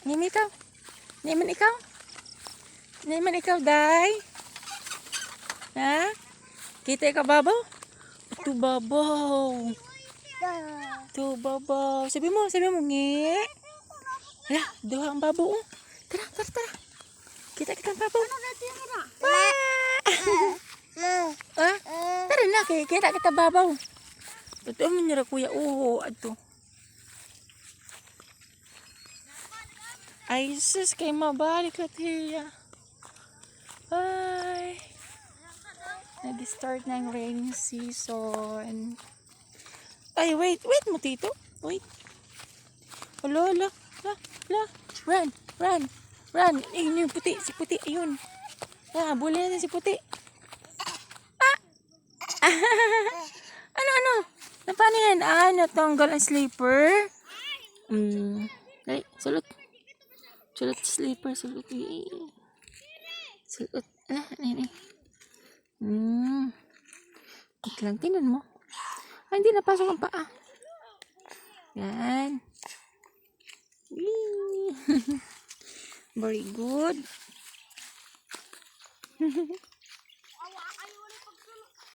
Nimi ikaw. Niman ikaw. Niman ikaw, day. Ha? Kita ikaw, babaw? Ito, babaw. Ito, babaw. Sabi mo, ngi. Hala, duha ang babaw. Oh. Tara. Kita ang babaw. Ah, tara na, kita babaw. Totoo mo nira, kuya. Oo, ato. Ay, sus, kay mabalik at hiya. Ay. Nag-start na yung rainy season. Ay, wait mo, tito. Wait. Hala. Run. Ayun yung puti, si puti, ayun. Bully natin si puti. Ano? Paano yan? Natanggal ang slipper. Dali, sulot slipper, sulot. Sulot. Ano. Wait lang, tingnan mo. Ay, hindi napasok ang paa. Yan. Very good.